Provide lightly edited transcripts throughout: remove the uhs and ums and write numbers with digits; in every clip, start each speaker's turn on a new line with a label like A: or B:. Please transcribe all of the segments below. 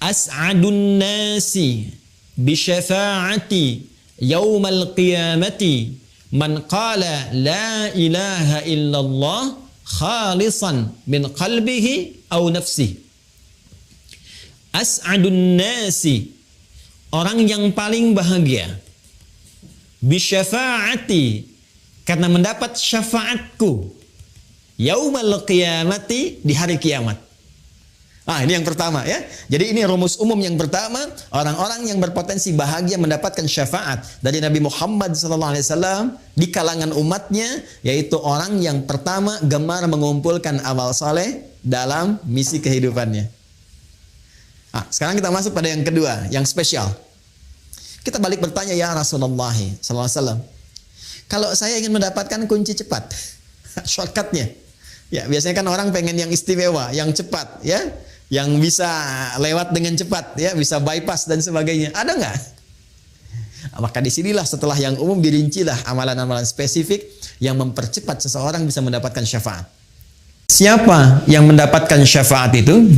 A: as'adun nasi bi syafa'ati yaumal qiyamati man qala la ilaha illallah khalisan min qalbihi aw nafsihi. As'adun nasi, orang yang paling bahagia, bi syafa'ati, karena mendapat syafaatku, yaumal qiyamati, di hari kiamat. Ini yang pertama ya. Jadi ini rumus umum yang pertama, orang-orang yang berpotensi bahagia mendapatkan syafaat dari Nabi Muhammad SAW di kalangan umatnya, yaitu orang yang pertama gemar mengumpulkan amal soleh dalam misi kehidupannya. Sekarang kita masuk pada yang kedua, yang spesial. Kita balik bertanya, ya Rasulullah SAW, kalau saya ingin mendapatkan kunci cepat, shortcutnya, ya biasanya kan orang pengen yang istimewa, yang cepat, ya, yang bisa lewat dengan cepat, ya, bisa bypass dan sebagainya. Ada nggak? Maka disinilah setelah yang umum dirincilah amalan-amalan spesifik yang mempercepat seseorang bisa mendapatkan syafaat. Siapa yang mendapatkan syafaat itu?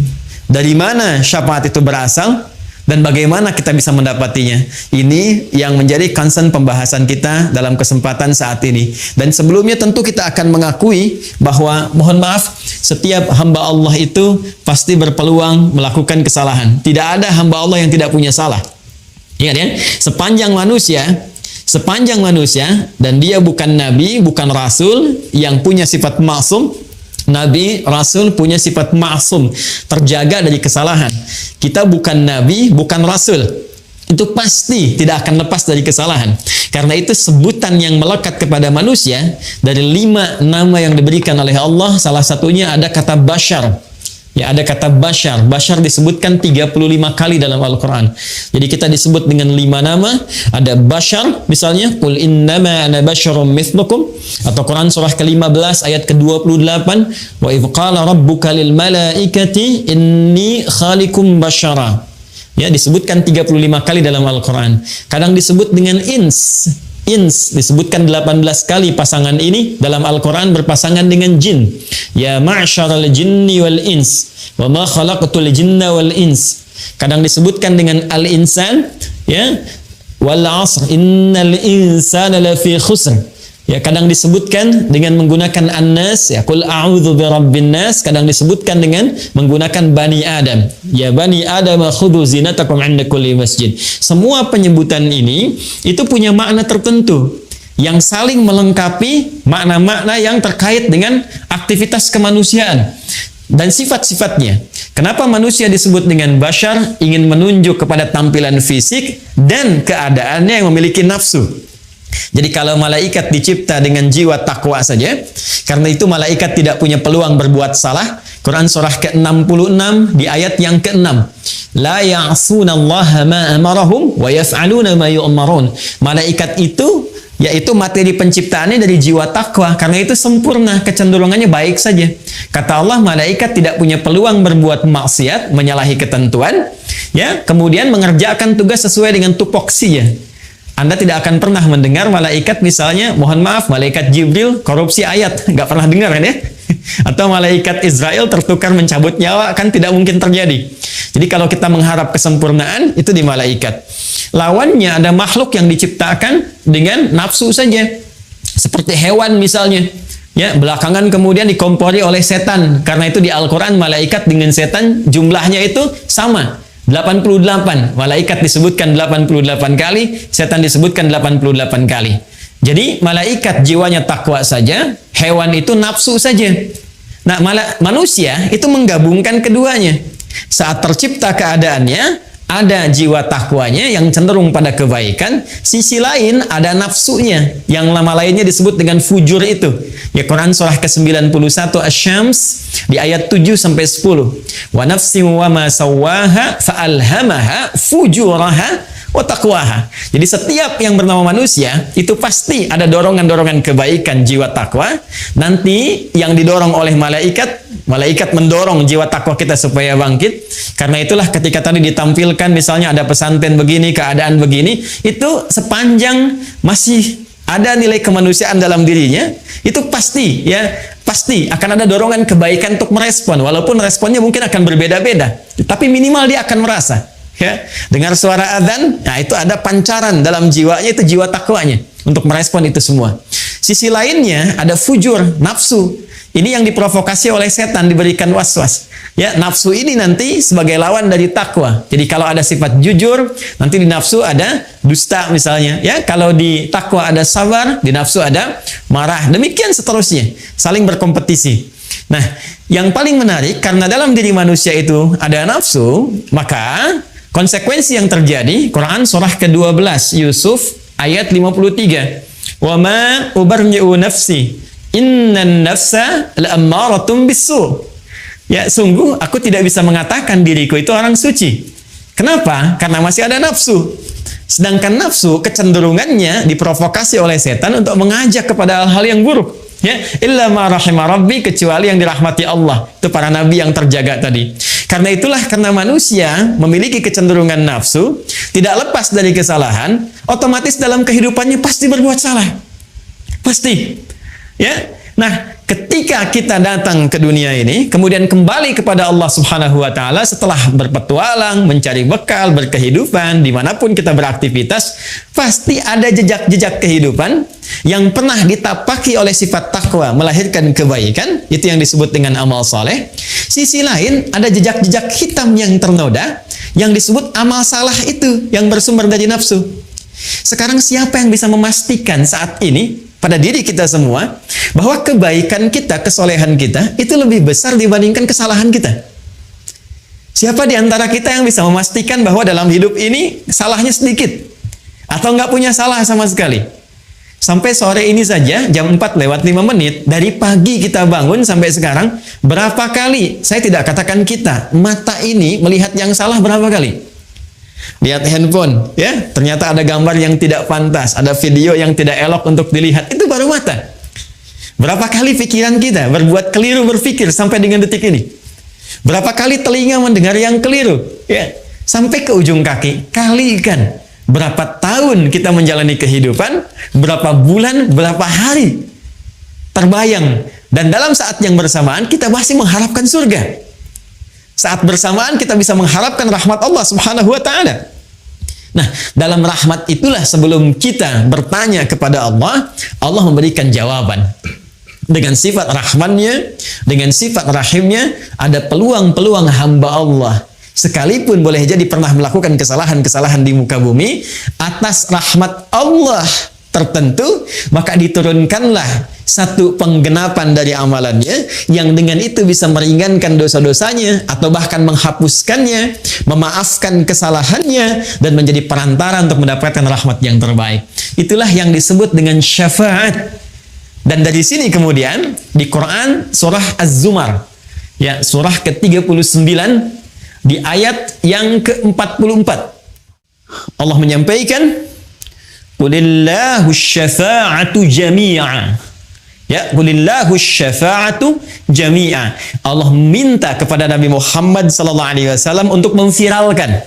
A: Dari mana syafaat itu berasal? Dan bagaimana kita bisa mendapatinya? Ini yang menjadi concern pembahasan kita dalam kesempatan saat ini. Dan sebelumnya tentu kita akan mengakui bahwa, mohon maaf, setiap hamba Allah itu pasti berpeluang melakukan kesalahan. Tidak ada hamba Allah yang tidak punya salah. Ingat ya, sepanjang manusia dan dia bukan nabi, bukan rasul yang punya sifat maksum. Nabi, Rasul punya sifat ma'sum, terjaga dari kesalahan. Kita bukan Nabi, bukan Rasul. Itu pasti tidak akan lepas dari kesalahan. Karena itu sebutan yang melekat kepada manusia, dari 5 nama yang diberikan oleh Allah, salah satunya ada kata bashar. Ya, ada kata bashar. Bashar disebutkan 35 kali dalam Al-Quran. Jadi kita disebut dengan 5 nama. Ada bashar, misalnya, Qul innama ana basyarum mithlukum. Atau Quran surah ke-15 ayat ke-28. Wa idh qala rabbuka lil malaikati inni khalikum bashara. Ya, disebutkan 35 kali dalam Al-Quran. Kadang disebut dengan ins. Ins disebutkan 18 kali pasangan ini dalam Al-Quran berpasangan dengan jin. Ya ma'syaral jinni wal ins wa ma khalaqtul jinna wal ins. Kadang disebutkan dengan al-insan, ya, wal 'asr innal insana lafi khusr. Ya, kadang disebutkan dengan menggunakan an-nas, ya, qul a'udzu birabbin nas. Kadang disebutkan dengan menggunakan bani Adam. Ya bani Adam khudhu zinatakum 'inda kulli masjid. Semua penyebutan ini itu punya makna tertentu yang saling melengkapi makna-makna yang terkait dengan aktivitas kemanusiaan dan sifat-sifatnya. Kenapa manusia disebut dengan bashar? Ingin menunjuk kepada tampilan fisik dan keadaannya yang memiliki nafsu. Jadi kalau malaikat dicipta dengan jiwa takwa saja, karena itu malaikat tidak punya peluang berbuat salah. Quran surah ke-66 di ayat yang ke-6. La ya'sunallaha ma amarahum wa yaf'aluna ma yu'marun. Malaikat itu, yaitu materi penciptaannya dari jiwa takwa, karena itu sempurna, kecenderungannya baik saja. Kata Allah, malaikat tidak punya peluang berbuat maksiat, menyalahi ketentuan, ya, kemudian mengerjakan tugas sesuai dengan tupoksinya. Anda tidak akan pernah mendengar malaikat, misalnya, mohon maaf, malaikat Jibril korupsi ayat, nggak pernah dengar kan ya? Atau malaikat Israel tertukar mencabut nyawa, kan tidak mungkin terjadi. Jadi kalau kita mengharap kesempurnaan, itu di malaikat. Lawannya ada makhluk yang diciptakan dengan nafsu saja, seperti hewan misalnya. Ya, belakangan kemudian dikompori oleh setan. Karena itu di Al-Quran malaikat dengan setan jumlahnya itu sama. 88. Malaikat disebutkan 88 kali, setan disebutkan 88 kali. Jadi malaikat jiwanya takwa saja, hewan itu nafsu saja. Nah, manusia itu menggabungkan keduanya. Saat tercipta keadaannya, ada jiwa takwanya yang cenderung pada kebaikan, sisi lain ada nafsunya yang nama lainnya disebut dengan fujur itu. Ya, Quran surah ke-91 Asy-Syams di ayat 7 sampai 10. Wa nafsin wa ma sawwaha fa'alhamaha fujuraha wa taqwaha. Jadi setiap yang bernama manusia itu pasti ada dorongan-dorongan kebaikan, jiwa takwa. Nanti yang didorong oleh malaikat, malaikat mendorong jiwa takwa kita supaya bangkit. Karena itulah ketika tadi ditampilkan misalnya ada pesantren begini, keadaan begini, itu sepanjang masih ada nilai kemanusiaan dalam dirinya, itu pasti ya pasti akan ada dorongan kebaikan untuk merespon, walaupun responnya mungkin akan berbeda-beda, tapi minimal dia akan merasa. Ya, dengar suara adzan, nah itu ada pancaran dalam jiwanya, itu jiwa takwanya untuk merespon itu semua. Sisi lainnya ada fujur, nafsu. Ini yang diprovokasi oleh setan, diberikan was-was. Ya, nafsu ini nanti sebagai lawan dari takwa. Jadi kalau ada sifat jujur, nanti di nafsu ada dusta misalnya. Ya, kalau di takwa ada sabar, di nafsu ada marah. Demikian seterusnya, saling berkompetisi. Nah, yang paling menarik karena dalam diri manusia itu ada nafsu, maka konsekuensi yang terjadi, Quran surah ke-12 Yusuf ayat 53. Wa ma ubarri'u nafsi innan nafsa la'ammaratun bisu. Ya, sungguh aku tidak bisa mengatakan diriku itu orang suci. Kenapa? Karena masih ada nafsu. Sedangkan nafsu kecenderungannya diprovokasi oleh setan untuk mengajak kepada hal-hal yang buruk. Ya, illa ma rahima rabbi, kecuali yang dirahmati Allah. Itu para nabi yang terjaga tadi. Karena itulah, karena manusia memiliki kecenderungan nafsu, tidak lepas dari kesalahan, otomatis dalam kehidupannya pasti berbuat salah. Pasti. Ya. Nah, ketika kita datang ke dunia ini, kemudian kembali kepada Allah Subhanahu wa Ta'ala setelah berpetualang, mencari bekal, berkehidupan, dimanapun kita beraktivitas, pasti ada jejak-jejak kehidupan yang pernah ditapaki oleh sifat takwa, melahirkan kebaikan, itu yang disebut dengan amal soleh. Sisi lain, ada jejak-jejak hitam yang ternoda, yang disebut amal salah itu, yang bersumber dari nafsu. Sekarang siapa yang bisa memastikan saat ini, pada diri kita semua, bahwa kebaikan kita, kesolehan kita, itu lebih besar dibandingkan kesalahan kita? Siapa di antara kita yang bisa memastikan bahwa dalam hidup ini salahnya sedikit? Atau nggak punya salah sama sekali? Sampai sore ini saja, jam 4:05, dari pagi kita bangun sampai sekarang, berapa kali, saya tidak katakan kita, mata ini melihat yang salah berapa kali? Lihat handphone, ya, ternyata ada gambar yang tidak pantas, ada video yang tidak elok untuk dilihat, itu baru mata. Berapa kali pikiran kita berbuat keliru berpikir sampai dengan detik ini? Berapa kali telinga mendengar yang keliru? Ya, sampai ke ujung kaki, kalikan berapa tahun kita menjalani kehidupan, berapa bulan, berapa hari terbayang, dan dalam saat yang bersamaan kita masih mengharapkan surga. Saat bersamaan kita bisa mengharapkan rahmat Allah Subhanahu wa Ta'ala. Nah, dalam rahmat itulah sebelum kita bertanya kepada Allah, Allah memberikan jawaban. Dengan sifat rahmannya, dengan sifat rahimnya, ada peluang-peluang hamba Allah. Sekalipun boleh jadi pernah melakukan kesalahan-kesalahan di muka bumi, atas rahmat Allah tertentu, maka diturunkanlah satu penggenapan dari amalannya, yang dengan itu bisa meringankan dosa-dosanya, atau bahkan menghapuskannya, memaafkan kesalahannya, dan menjadi perantara untuk mendapatkan rahmat yang terbaik. Itulah yang disebut dengan syafaat. Dan dari sini kemudian, di Quran, surah Az-Zumar, ya, surah ke-39, di ayat yang ke-44, Allah menyampaikan, Qulillahu syafa'atu jami'a. Ya, qulillahu syafa'atu jami'a. Allah minta kepada Nabi Muhammad sallallahu alaihi wasallam untuk memviralkan.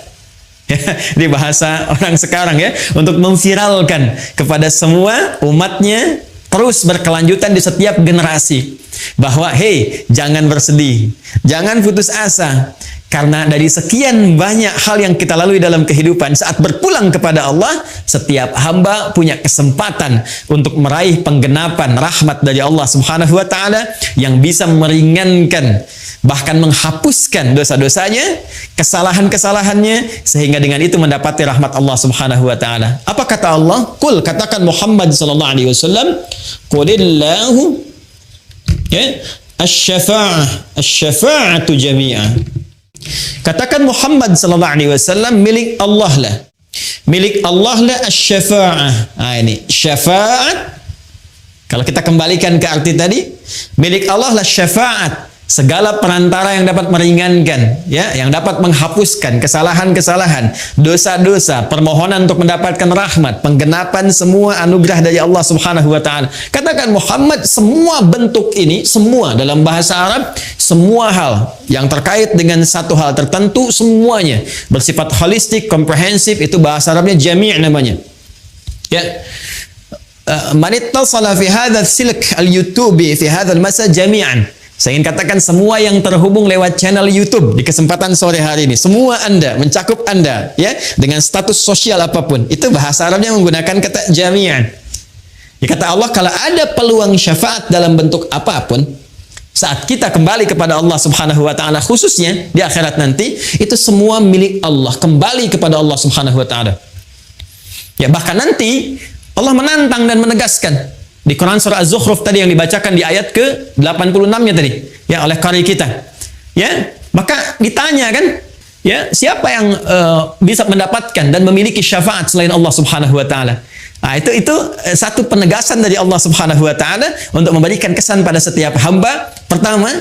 A: Ya, ini bahasa orang sekarang, ya, untuk memviralkan kepada semua umatnya, terus berkelanjutan di setiap generasi, bahwa hey, jangan bersedih, jangan putus asa. Karena dari sekian banyak hal yang kita lalui dalam kehidupan, saat berpulang kepada Allah, setiap hamba punya kesempatan untuk meraih penggenapan rahmat dari Allah Subhanahu wa Ta'ala yang bisa meringankan, bahkan menghapuskan dosa-dosanya, kesalahan-kesalahannya, sehingga dengan itu mendapati rahmat Allah Subhanahu wa Ta'ala. Apa kata Allah? Qul, katakan Muhammad sallallahu alaihi wasallam, qulillahu, ya, asy-syafa'atu jami'ah. Katakan Muhammad sallallahu alaihi wasallam, milik Allah lah. Milik Allah lah asy-syafa'ah. Nah, ini syafaat. Kalau kita kembalikan ke arti tadi, milik Allah lah syafaat. Segala perantara yang dapat meringankan, ya, yang dapat menghapuskan kesalahan-kesalahan, dosa-dosa, permohonan untuk mendapatkan rahmat, penggenapan semua anugerah dari Allah Subhanahu wa Ta'ala. Katakan Muhammad, semua bentuk ini, semua dalam bahasa Arab, semua hal yang terkait dengan satu hal tertentu, semuanya bersifat holistik, komprehensif, itu bahasa Arabnya jami' namanya. Ya. man ittasala fi hadzal silk al-YouTube fi hadzal masa jami'an. Saya ingin katakan semua yang terhubung lewat channel YouTube di kesempatan sore hari ini, semua Anda, mencakup Anda, ya, dengan status sosial apapun. Itu bahasa Arabnya menggunakan kata jami'an. Ya, kata Allah, kalau ada peluang syafaat dalam bentuk apapun, saat kita kembali kepada Allah Subhanahu wa taala, khususnya di akhirat nanti, itu semua milik Allah, kembali kepada Allah Subhanahu wa taala. Ya, bahkan nanti Allah menantang dan menegaskan di Quran surah Az-Zukhruf tadi yang dibacakan di ayat ke-86-nya tadi, ya, oleh qari kita. Ya, maka ditanya kan, ya, siapa yang bisa mendapatkan dan memiliki syafaat selain Allah Subhanahu wa taala? Nah, itu satu penegasan dari Allah Subhanahu wa taala untuk memberikan kesan pada setiap hamba. Pertama,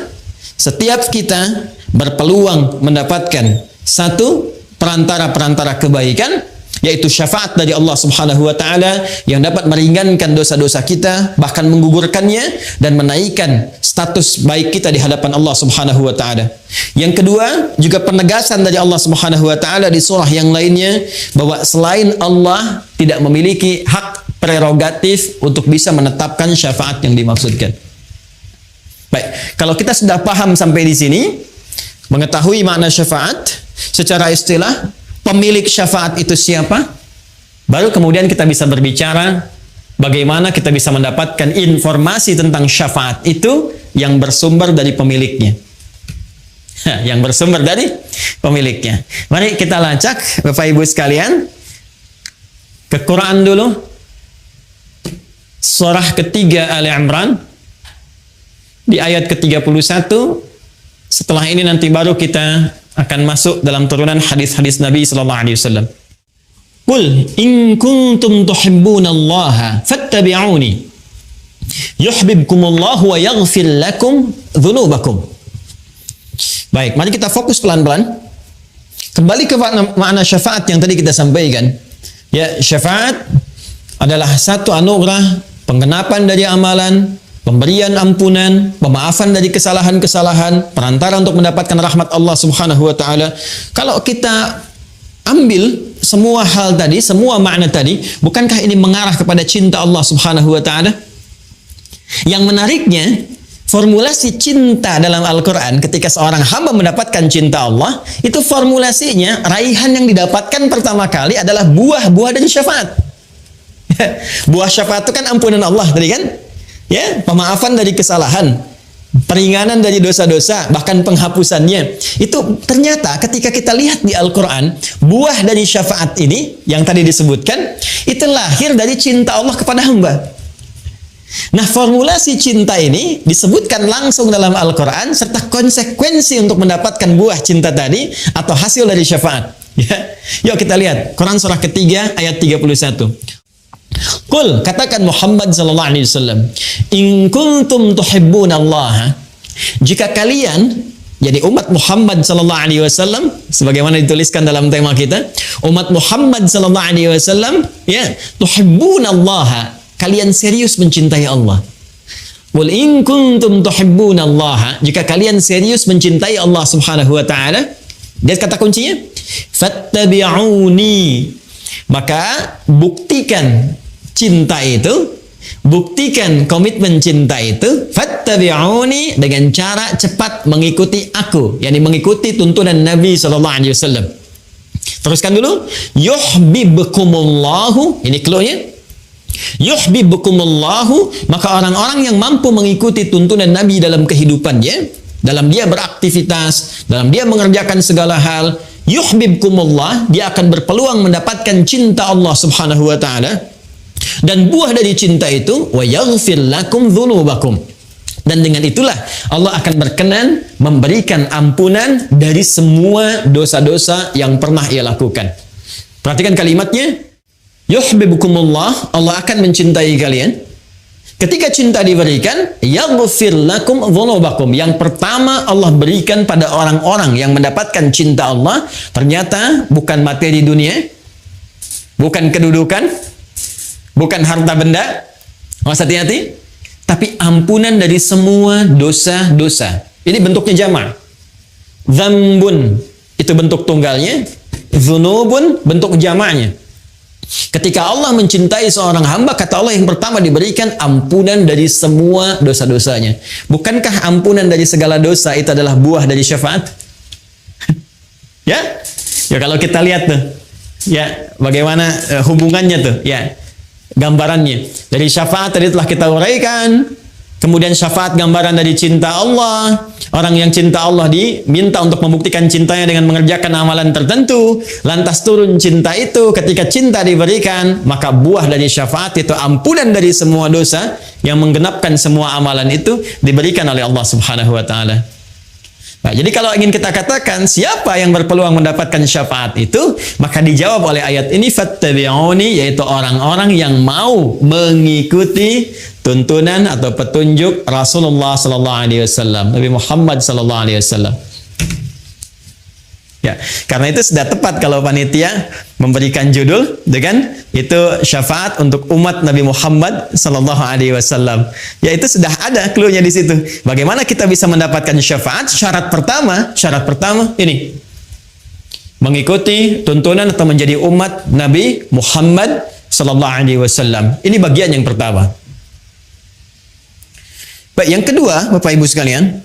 A: setiap kita berpeluang mendapatkan satu perantara-perantara kebaikan, yaitu syafaat dari Allah Subhanahu wa taala yang dapat meringankan dosa-dosa kita, bahkan menggugurkannya dan menaikkan status baik kita di hadapan Allah Subhanahu wa taala. Yang kedua, juga penegasan dari Allah Subhanahu wa taala di surah yang lainnya bahwa selain Allah tidak memiliki hak prerogatif untuk bisa menetapkan syafaat yang dimaksudkan. Baik, kalau kita sudah paham sampai di sini, mengetahui makna syafaat secara istilah, pemilik syafaat itu siapa? Baru kemudian kita bisa berbicara bagaimana kita bisa mendapatkan informasi tentang syafaat itu yang bersumber dari pemiliknya. Yang bersumber dari pemiliknya. Mari kita lacak, Bapak Ibu sekalian, ke Quran dulu. Surah ketiga Ali Imran, di ayat ke-31. Setelah ini nanti baru kita akan masuk dalam turunan hadis-hadis Nabi sallallahu alaihi wasallam. Qul in kuntum tuhibbunallaha fattabi'uni yuhibbukumullahu wa yaghfir lakum dzunubakum. Baik, mari kita fokus pelan-pelan. Kembali ke makna syafaat yang tadi kita sampaikan. Ya, syafaat adalah satu anugerah, penggenapan dari amalan, pemberian ampunan, pemaafan dari kesalahan-kesalahan, perantara untuk mendapatkan rahmat Allah Subhanahu wa taala. Kalau kita ambil semua hal tadi, semua makna tadi, bukankah ini mengarah kepada cinta Allah Subhanahu wa taala? Yang menariknya, formulasi cinta dalam Al-Quran ketika seorang hamba mendapatkan cinta Allah, itu formulasinya, raihan yang didapatkan pertama kali adalah buah-buah dari syafaat. Buah syafaat itu kan ampunan Allah tadi kan? Ya, pemaafan dari kesalahan, peringanan dari dosa-dosa, bahkan penghapusannya. Itu ternyata ketika kita lihat di Al-Quran, buah dari syafaat ini yang tadi disebutkan, itu lahir dari cinta Allah kepada hamba. Nah, formulasi cinta ini disebutkan langsung dalam Al-Quran serta konsekuensi untuk mendapatkan buah cinta tadi atau hasil dari syafaat. Ya. Yuk kita lihat Quran surah ketiga ayat 31. Qul, katakan Muhammad sallallahu alaihi wasallam, in kuntum tuhibbunallaha, jika kalian, jadi umat Muhammad sallallahu alaihi wasallam, sebagaimana dituliskan dalam tema kita, umat Muhammad sallallahu alaihi wasallam, ya, tuhibbunallaha, kalian serius mencintai Allah. Qul in kuntum tuhibbunallaha, jika kalian serius mencintai Allah Subhanahu wa taala, lihat kata kuncinya, fattabi'uni, maka buktikan cinta itu, buktikan komitmen cinta itu, fattabi'uni, dengan cara cepat mengikuti aku, yakni mengikuti tuntunan Nabi sallallahu alaihi wasallam. Teruskan dulu, yuhibbukumullahu, ini clue-nya. Yuhibbukumullahu, maka orang-orang yang mampu mengikuti tuntunan Nabi dalam kehidupannya, dalam dia beraktivitas, dalam dia mengerjakan segala hal, yuhibbukumullah, dia akan berpeluang mendapatkan cinta Allah Subhanahu wa taala. Dan buah dari cinta itu, wa yaghfir lakum dzunubakum, dan dengan itulah Allah akan berkenan memberikan ampunan dari semua dosa-dosa yang pernah ia lakukan. Perhatikan kalimatnya, yuhibbukumullah, Allah akan mencintai kalian. Ketika cinta diberikan, yaghfir lakum dzunubakum, yang pertama Allah berikan pada orang-orang yang mendapatkan cinta Allah, ternyata bukan materi dunia, bukan kedudukan, bukan harta benda, awas hati-hati, tapi ampunan dari semua dosa-dosa. Ini bentuknya jamak. Dzambun itu bentuk tunggalnya, dzunubun bentuk jamaknya. Ketika Allah mencintai seorang hamba, kata Allah yang pertama diberikan ampunan dari semua dosa-dosanya. Bukankah ampunan dari segala dosa itu adalah buah dari syafaat? Ya? Ya kalau kita lihat tuh, ya bagaimana hubungannya tuh, ya gambarannya. Dari syafaat tadi telah kita uraikan. Kemudian syafaat gambaran dari cinta Allah. Orang yang cinta Allah diminta untuk membuktikan cintanya dengan mengerjakan amalan tertentu. Lantas turun cinta itu. Ketika cinta diberikan, maka buah dari syafaat itu ampunan dari semua dosa yang menggenapkan semua amalan itu diberikan oleh Allah Subhanahu wa taala. Nah, jadi kalau ingin kita katakan siapa yang berpeluang mendapatkan syafaat itu, maka dijawab oleh ayat ini fattabi'uni, yaitu orang-orang yang mau mengikuti tuntunan atau petunjuk Rasulullah sallallahu alaihi wasallam, Nabi Muhammad sallallahu alaihi wasallam. Ya, karena itu sudah tepat kalau panitia memberikan judul dengan itu syafaat untuk umat Nabi Muhammad sallallahu alaihi wasallam. Ya, itu sudah ada clue-nya di situ. Bagaimana kita bisa mendapatkan syafaat? Syarat pertama ini. Mengikuti tuntunan atau menjadi umat Nabi Muhammad sallallahu alaihi wasallam. Ini bagian yang pertama. Baik, yang kedua, Bapak Ibu sekalian,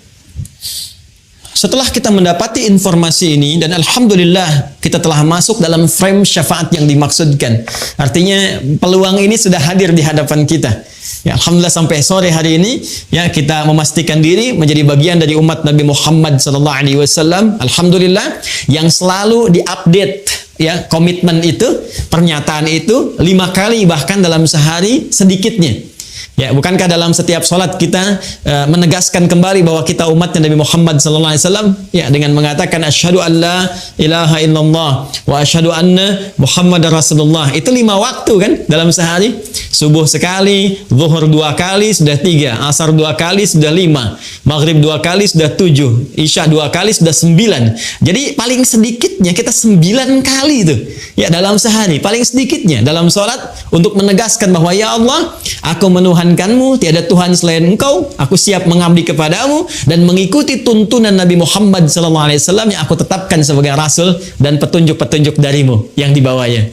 A: setelah kita mendapati informasi ini dan alhamdulillah kita telah masuk dalam frame syafaat yang dimaksudkan. Artinya peluang ini sudah hadir di hadapan kita. Ya, alhamdulillah sampai sore hari ini ya kita memastikan diri menjadi bagian dari umat Nabi Muhammad sallallahu alaihi wasallam. Alhamdulillah yang selalu diupdate ya komitmen itu, pernyataan itu 5 kali bahkan dalam sehari sedikitnya. Ya, bukankah dalam setiap sholat kita menegaskan kembali bahwa kita umatnya Nabi Muhammad sallallahu alaihi wasallam ya dengan mengatakan asyhadu an la ilaha illallah wa asyhadu anna Muhammadar Rasulullah. Itu 5 waktu kan dalam sehari. Subuh sekali, zuhur 2 kali sudah 3, asar 2 kali sudah 5, maghrib 2 kali sudah 7, isya 2 kali sudah 9. Jadi paling sedikitnya kita 9 kali itu ya dalam sehari, paling sedikitnya dalam sholat untuk menegaskan bahwa ya Allah, aku menuhankanmu, tiada Tuhan selain Engkau, aku siap mengabdi kepadamu dan mengikuti tuntunan Nabi Muhammad sallallahu alaihi wasallam yang aku tetapkan sebagai rasul dan petunjuk-petunjuk darimu yang dibawanya.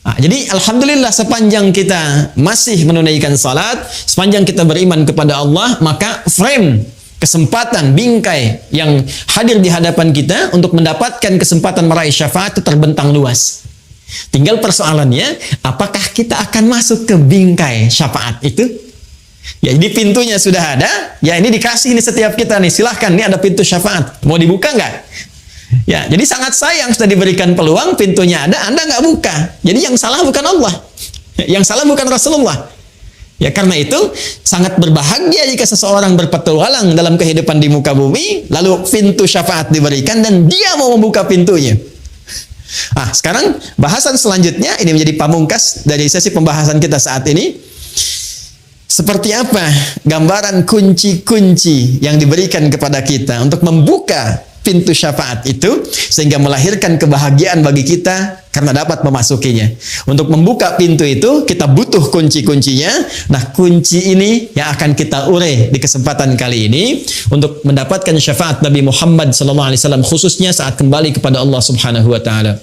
A: Nah, jadi alhamdulillah sepanjang kita masih menunaikan salat, sepanjang kita beriman kepada Allah, maka frame kesempatan bingkai yang hadir di hadapan kita untuk mendapatkan kesempatan meraih syafaat itu terbentang luas. Tinggal persoalannya, apakah kita akan masuk ke bingkai syafaat itu? Ya, jadi pintunya sudah ada. Ya, ini dikasih ini setiap kita nih. Silahkan, ini ada pintu syafaat. Mau dibuka nggak? Ya, jadi sangat sayang sudah diberikan peluang, pintunya ada, Anda nggak buka. Jadi yang salah bukan Allah. Yang salah bukan Rasulullah. Ya, karena itu sangat berbahagia jika seseorang berpetualang dalam kehidupan di muka bumi, lalu pintu syafaat diberikan dan dia mau membuka pintunya. Ah, sekarang bahasan selanjutnya ini menjadi pamungkas dari sesi pembahasan kita saat ini. Seperti apa gambaran kunci-kunci yang diberikan kepada kita untuk membuka pintu syafaat itu sehingga melahirkan kebahagiaan bagi kita karena dapat memasukinya. Untuk membuka pintu itu kita butuh kunci-kuncinya. Nah, kunci ini yang akan kita urai di kesempatan kali ini untuk mendapatkan syafaat Nabi Muhammad SAW khususnya saat kembali kepada Allah Subhanahu wa taala.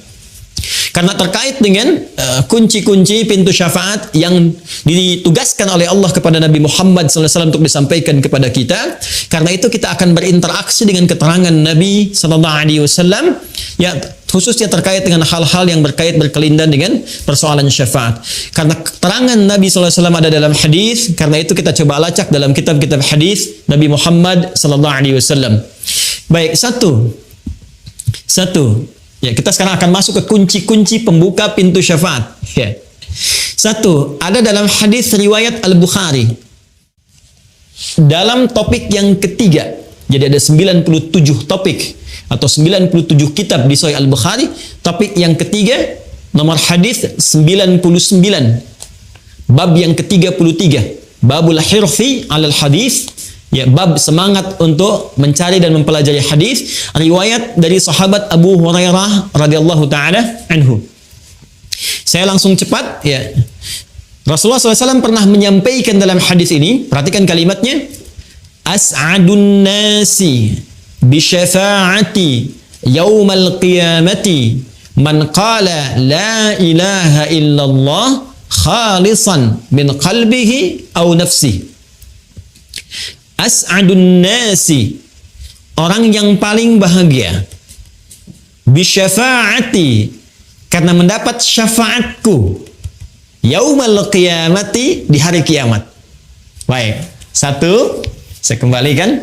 A: Karena terkait dengan kunci-kunci pintu syafaat yang ditugaskan oleh Allah kepada Nabi Muhammad SAW untuk disampaikan kepada kita. Karena itu kita akan berinteraksi dengan keterangan Nabi SAW, ya khususnya terkait dengan hal-hal yang berkelindan dengan persoalan syafaat. Karena keterangan Nabi SAW ada dalam hadis, karena itu kita coba lacak dalam kitab-kitab hadis Nabi Muhammad SAW. Baik, satu. Ya, kita sekarang akan masuk ke kunci-kunci pembuka pintu syafaat. Ya. Satu, ada dalam hadis riwayat Al-Bukhari. Dalam topik yang ketiga. Jadi ada 97 topik atau 97 kitab di Sahih Al-Bukhari. Topik yang ketiga, nomor hadis 99. Bab yang ke-33. Babul hirfi 'alal hadis. Ya, bab semangat untuk mencari dan mempelajari hadis, riwayat dari sahabat Abu Hurairah radhiyallahu taala anhu. Saya langsung cepat ya. Rasulullah SAW pernah menyampaikan dalam hadis ini, perhatikan kalimatnya, as'adun nasi bi syafa'ati yaumal qiyamati Man qala la ilaha illallah khalisan min qalbihi aw nafsihi. As'adun nasi, orang yang paling bahagia, bisyafaati, karena mendapat syafaatku, yaumal qiyamati, di hari kiamat. Baik, satu, saya kembalikan.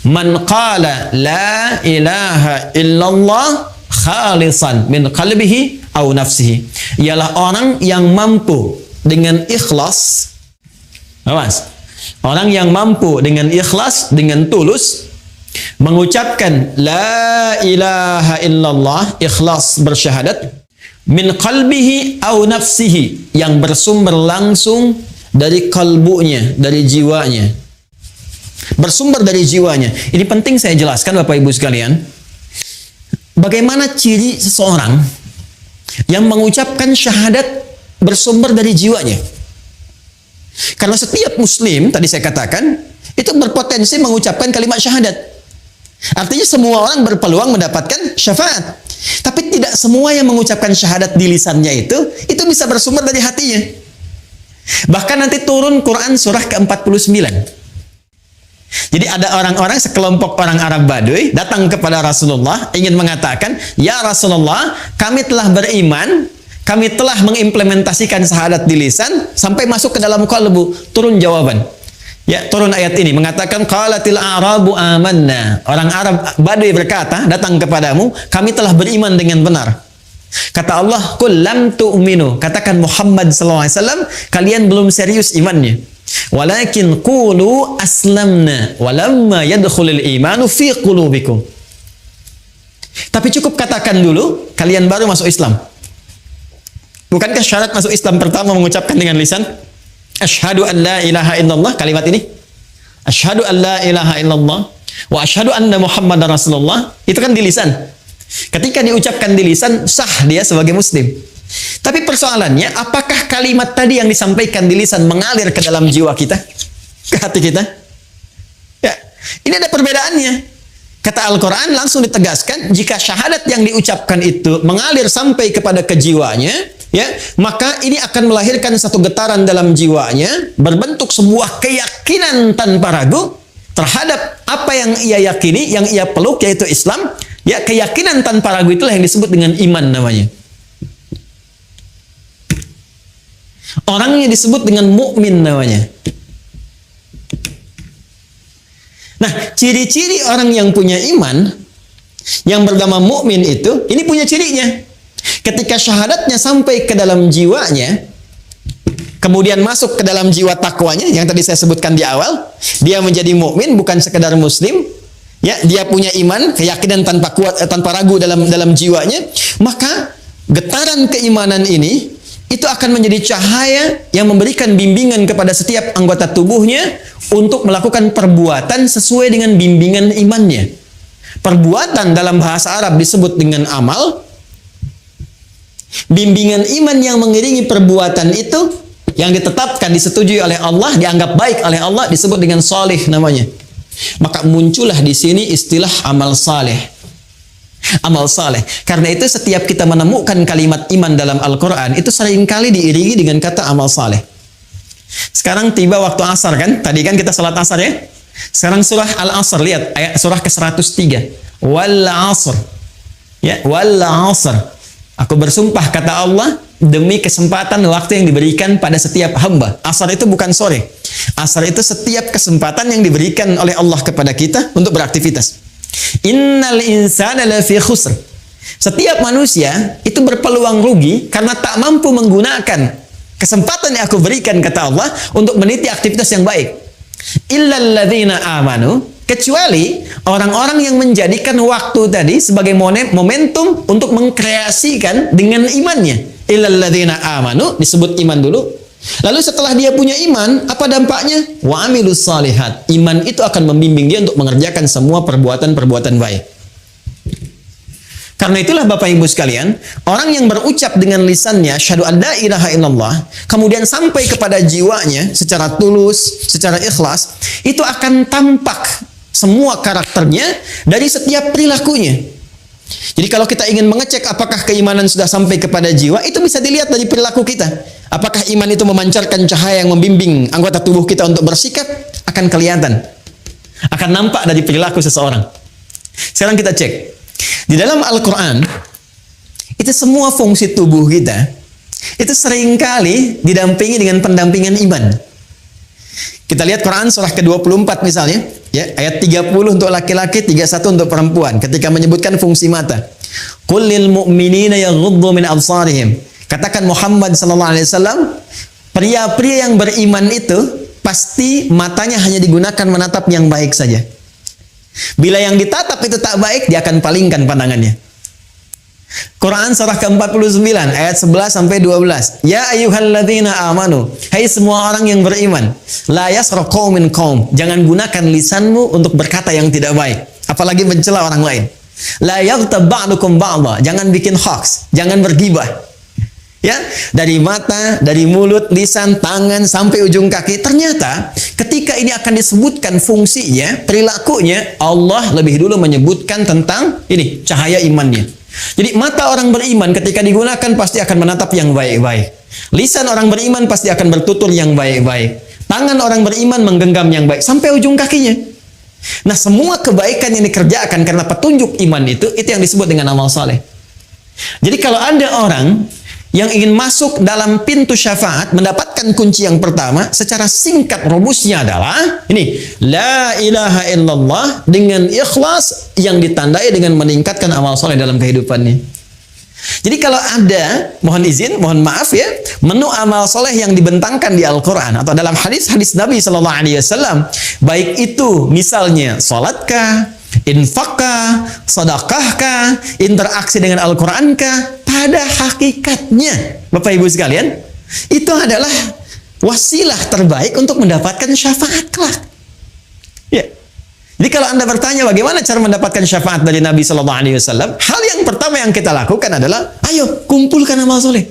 A: Man qala la ilaha illallah khalisan min qalbihi aw nafsihi, ialah orang yang mampu dengan ikhlas. Awas. Orang yang mampu dengan ikhlas, dengan tulus mengucapkan la ilaha illallah, ikhlas bersyahadat, min qalbihi aw nafsihi, yang bersumber langsung dari kalbunya, dari jiwanya. Bersumber dari jiwanya. Ini penting saya jelaskan Bapak Ibu sekalian. Bagaimana ciri seseorang yang mengucapkan syahadat bersumber dari jiwanya? Karena setiap muslim, tadi saya katakan, itu berpotensi mengucapkan kalimat syahadat. Artinya semua orang berpeluang mendapatkan syafaat. Tapi tidak semua yang mengucapkan syahadat di lisannya itu bisa bersumber dari hatinya. Bahkan nanti turun Quran surah ke-49. Jadi ada orang-orang, sekelompok orang Arab Baduy datang kepada Rasulullah ingin mengatakan, "Ya Rasulullah, kami telah beriman, kami telah mengimplementasikan syahadat di lisan sampai masuk ke dalam qalbu." Turun jawaban. Ya, turun ayat ini mengatakan, qalatil a'rabu amanna. Orang Arab Baduy berkata, datang kepadamu, kami telah beriman dengan benar. Kata Allah, qul lam tu'minu. Katakan Muhammad SAW, kalian belum serius imannya. Walakin qulu aslamna walamma yadkhulul imanu fi qulubikum. Tapi cukup katakan dulu, kalian baru masuk Islam. Bukankah syarat masuk Islam pertama mengucapkan dengan lisan? Asyhadu an la ilaha illallah, kalimat ini. Asyhadu an la ilaha illallah wa asyhadu anna Muhammadar Rasulullah. Itu kan di lisan. Ketika diucapkan di lisan, sah dia sebagai muslim. Tapi persoalannya, apakah kalimat tadi yang disampaikan di lisan mengalir ke dalam jiwa kita? Ke hati kita? Ya, ini ada perbedaannya. Kata Al-Quran langsung ditegaskan, jika syahadat yang diucapkan itu mengalir sampai kepada kejiwanya, ya, maka ini akan melahirkan satu getaran dalam jiwanya, berbentuk sebuah keyakinan tanpa ragu terhadap apa yang ia yakini, yang ia peluk, yaitu Islam. Ya, keyakinan tanpa ragu itulah yang disebut dengan iman namanya. Orangnya disebut dengan mukmin namanya. Nah, ciri-ciri orang yang punya iman, yang bernama mukmin itu, ini punya cirinya. Ketika syahadatnya sampai ke dalam jiwanya, kemudian masuk ke dalam jiwa takwanya, yang tadi saya sebutkan di awal, dia menjadi mukmin, bukan sekedar muslim. Ya, dia punya iman, keyakinan tanpa ragu dalam jiwanya, maka getaran keimanan ini itu akan menjadi cahaya yang memberikan bimbingan kepada setiap anggota tubuhnya untuk melakukan perbuatan sesuai dengan bimbingan imannya. Perbuatan dalam bahasa Arab disebut dengan amal. Bimbingan iman yang mengiringi perbuatan itu, yang ditetapkan, disetujui oleh Allah, dianggap baik oleh Allah, disebut dengan salih namanya. Maka muncullah di sini istilah amal saleh. Amal saleh. Karena itu setiap kita menemukan kalimat iman dalam Al-Quran, itu seringkali diiringi dengan kata amal saleh. Sekarang tiba waktu asar kan? Tadi kan kita salat asar ya? Sekarang surah Al-Asr, lihat ayat surah ke-103. Wal asr. Ya, wal asr. Aku bersumpah, kata Allah, demi kesempatan waktu yang diberikan pada setiap hamba. Asar itu bukan sore. Asar itu setiap kesempatan yang diberikan oleh Allah kepada kita untuk beraktivitas. Innal insana lafi khusr. Setiap manusia itu berpeluang rugi karena tak mampu menggunakan kesempatan yang aku berikan, kata Allah, untuk meniti aktivitas yang baik. Illal ladzina amanu, kecuali orang-orang yang menjadikan waktu tadi sebagai momentum untuk mengkreasikan dengan imannya. Illal ladzina amanu, disebut iman dulu. Lalu setelah dia punya iman, apa dampaknya? Wa amilus salihat. Iman itu akan membimbing dia untuk mengerjakan semua perbuatan-perbuatan baik. Karena itulah Bapak Ibu sekalian, orang yang berucap dengan lisannya syahadu an la ilaha illallah, kemudian sampai kepada jiwanya secara tulus, secara ikhlas, itu akan tampak semua karakternya dari setiap perilakunya. Jadi kalau kita ingin mengecek apakah keimanan sudah sampai kepada jiwa, itu bisa dilihat dari perilaku kita. Apakah iman itu memancarkan cahaya yang membimbing anggota tubuh kita untuk bersikap? Akan kelihatan. Akan nampak dari perilaku seseorang. Sekarang kita cek. Di dalam Al-Quran, itu semua fungsi tubuh kita, itu seringkali didampingi dengan pendampingan iman. Kita lihat Quran surah ke-24 misalnya, ya, ayat 30 untuk laki-laki, 31 untuk perempuan, ketika menyebutkan fungsi mata. Qul lil mu'minina yaghuddu min absarihim. Katakan Muhammad sallallahu alaihi wasallam, pria-pria yang beriman itu pasti matanya hanya digunakan menatap yang baik saja. Bila yang ditatap itu tak baik, dia akan palingkan pandangannya. Quran surah ke-49 ayat 11 sampai 12. Ya ayyuhalladzina amanu, hai semua orang yang beriman, la yasra qaumin qaum, jangan gunakan lisanmu untuk berkata yang tidak baik, apalagi mencela orang lain. La yaghtab ba'dukum ba'dha, jangan bikin hoax, jangan bergibah. Ya, dari mata, dari mulut, lisan, tangan sampai ujung kaki. Ternyata ketika ini akan disebutkan fungsinya, perilakunya, Allah lebih dulu menyebutkan tentang ini cahaya imannya. Jadi mata orang beriman ketika digunakan pasti akan menatap yang baik-baik. Lisan orang beriman pasti akan bertutur yang baik-baik. Tangan orang beriman menggenggam yang baik sampai ujung kakinya. Nah, semua kebaikan yang dikerjakan karena petunjuk iman itu yang disebut dengan amal saleh. Jadi kalau ada orang yang ingin masuk dalam pintu syafaat, mendapatkan kunci yang pertama, secara singkat rumusnya adalah ini, la ilaha illallah dengan ikhlas yang ditandai dengan meningkatkan amal soleh dalam kehidupannya. Jadi kalau ada, mohon izin, mohon maaf ya, menu amal soleh yang dibentangkan di Al-Quran atau dalam hadis-hadis Nabi Sallallahu Alaihi Wasallam, baik itu misalnya salatkah, infakkah, sedekahkah, interaksi dengan Al-Qurankah, pada hakikatnya Bapak Ibu sekalian, itu adalah wasilah terbaik untuk mendapatkan syafaat kelak. Ya. Jadi kalau Anda bertanya bagaimana cara mendapatkan syafaat dari Nabi Sallallahu Alaihi Wasallam, hal yang pertama yang kita lakukan adalah, ayo kumpulkan amal soleh.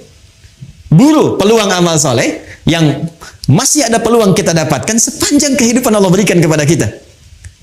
A: Buru peluang amal soleh yang masih ada peluang kita dapatkan sepanjang kehidupan Allah berikan kepada kita.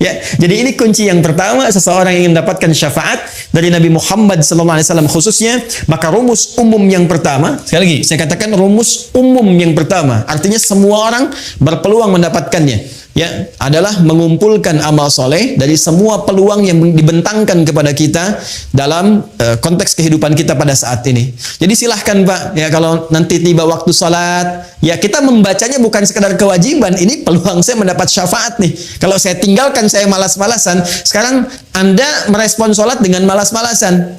A: Ya, jadi ini kunci yang pertama, seseorang yang ingin mendapatkan syafaat dari Nabi Muhammad SAW khususnya, maka rumus umum yang pertama, sekali lagi saya katakan rumus umum yang pertama, artinya semua orang berpeluang mendapatkannya, ya, adalah mengumpulkan amal soleh dari semua peluang yang dibentangkan kepada kita dalam konteks kehidupan kita pada saat ini. Jadi silahkan Pak, ya, kalau nanti tiba waktu salat, ya kita membacanya bukan sekedar kewajiban, ini peluang saya mendapat syafaat nih. Kalau saya tinggalkan, saya malas-malasan, sekarang Anda merespon salat dengan malas-malasan.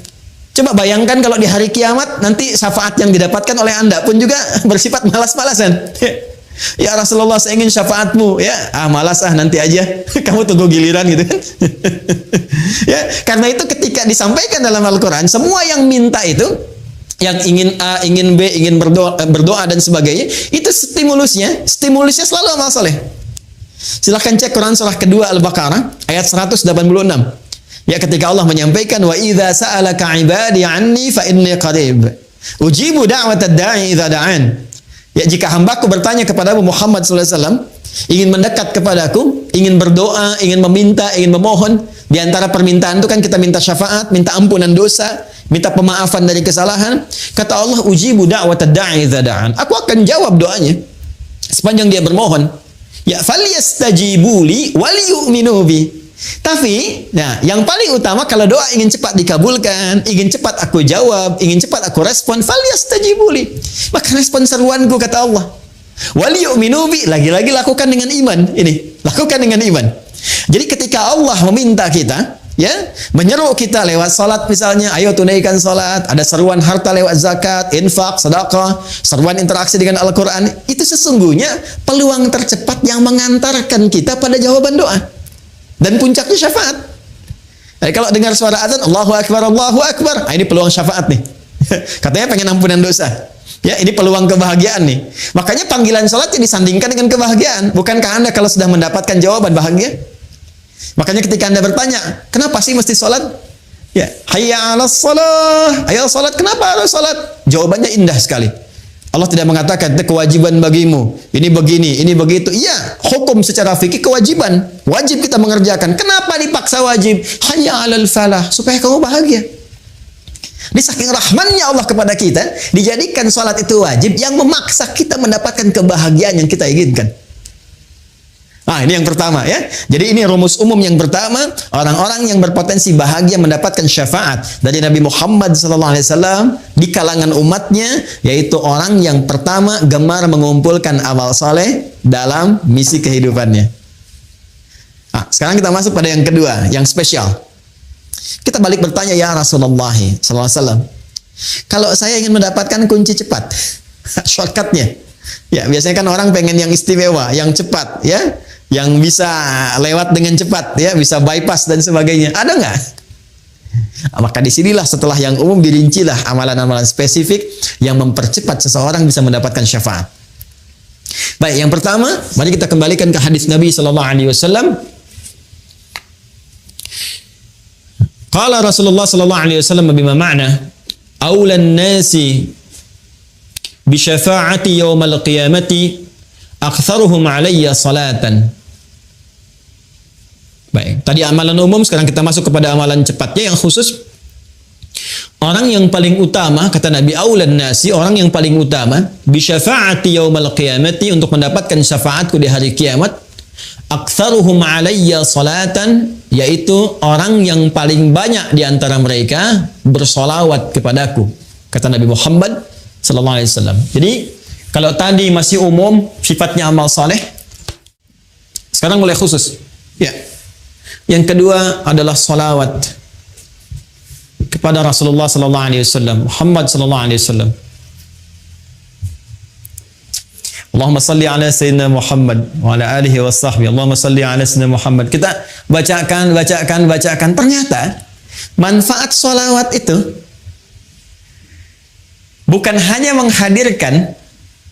A: Coba bayangkan kalau di hari kiamat nanti syafaat yang didapatkan oleh Anda pun juga bersifat malas-malasan. Ya Rasulullah, saya ingin syafaatmu. Ya, malas nanti aja. Kamu tunggu giliran gitu kan. Ya, karena itu ketika disampaikan dalam Al-Quran, semua yang minta itu, yang ingin A, ingin B, ingin berdoa dan sebagainya, itu stimulusnya selalu amal soleh. Silahkan cek Quran surah kedua Al-Baqarah ayat 186. Ya, ketika Allah menyampaikan, wa idza sa'alaka 'ibadi 'anni fa inni qarib ujibu da'watad da'i idza da'an. Ya, jika hambaku bertanya kepadamu Muhammad SAW, ingin mendekat kepadaku, ingin berdoa, ingin meminta, ingin memohon, di antara permintaan itu kan kita minta syafaat, minta ampunan dosa, minta pemaafan dari kesalahan. Kata Allah, ujibu da'watad da'i idza da'an. Aku akan jawab doanya sepanjang dia bermohon. Ya, falyastajibu li wal yu'minu bi. Tapi, nah, yang paling utama kalau doa ingin cepat dikabulkan, ingin cepat aku jawab, ingin cepat aku respon, falyastajibu li. Maka respon seruanku, kata Allah. Wal yu'minu bi, lagi-lagi lakukan dengan iman. Ini, lakukan dengan iman. Jadi ketika Allah meminta kita, ya, menyeru kita lewat salat misalnya, ayo tunaikan salat, ada seruan harta lewat zakat, infak, sedekah, seruan interaksi dengan Al-Qur'an, itu sesungguhnya peluang tercepat yang mengantarkan kita pada jawaban doa dan puncaknya syafaat. Jadi kalau dengar suara azan, Allahu Akbar, Allahu Akbar, ini peluang syafaat nih. Katanya pengen ampunan dosa. Ya, ini peluang kebahagiaan nih. Makanya panggilan salatnya disandingkan dengan kebahagiaan. Bukankah Anda kalau sudah mendapatkan jawaban bahagia? Makanya ketika Anda bertanya, kenapa sih mesti sholat? Ya, hayya 'alas shalah. Ayo sholat, kenapa harus sholat? Jawabannya indah sekali. Allah tidak mengatakan itu kewajiban bagimu. Ini begini, ini begitu. Iya, hukum secara fikih kewajiban. Wajib kita mengerjakan. Kenapa dipaksa wajib? Hayya 'alal falah, supaya kamu bahagia. Di saking rahmannya Allah kepada kita, dijadikan salat itu wajib yang memaksa kita mendapatkan kebahagiaan yang kita inginkan. Nah, ini yang pertama ya. Jadi ini rumus umum yang pertama, orang-orang yang berpotensi bahagia mendapatkan syafaat dari Nabi Muhammad SAW di kalangan umatnya, yaitu orang yang pertama gemar mengumpulkan amal soleh dalam misi kehidupannya. Nah, sekarang kita masuk pada yang kedua, yang spesial. Kita balik bertanya, ya Rasulullah SAW, kalau saya ingin mendapatkan kunci cepat, shortcutnya, ya biasanya kan orang pengen yang istimewa, yang cepat, ya, yang bisa lewat dengan cepat, ya, bisa bypass dan sebagainya. Ada nggak? Maka disinilah setelah yang umum dirincilah amalan-amalan spesifik yang mempercepat seseorang bisa mendapatkan syafaat. Baik, yang pertama, mari kita kembalikan ke hadis Nabi Sallallahu Alaihi Wasallam. Qala Rasulullah sallallahu alaihi wasallam bima ma'na aulan nasi bi syafa'ati yaumal qiyamati aktsaruhum alayya salatan. Baik, tadi amalan umum, sekarang kita masuk kepada amalan cepatnya yang khusus. Orang yang paling utama, kata Nabi, aulan nasi, orang yang paling utama bi syafa'ati yaumal qiyamati, untuk mendapatkan syafaatku di hari kiamat, aktsaruhum alayya salatan, yaitu orang yang paling banyak di antara mereka bersolawat kepadaku, kata Nabi Muhammad sallallahu alaihi wasallam. Jadi kalau tadi masih umum sifatnya amal saleh, sekarang mulai khusus. Ya. Yang kedua adalah solawat kepada Rasulullah sallallahu alaihi wasallam, Muhammad sallallahu alaihi wasallam. Allahumma salli ala Sayyidina Muhammad wa ala alihi wa sahbihi. Allahumma salli ala Sayyidina Muhammad. Kita bacakan. Ternyata manfaat solawat itu bukan hanya menghadirkan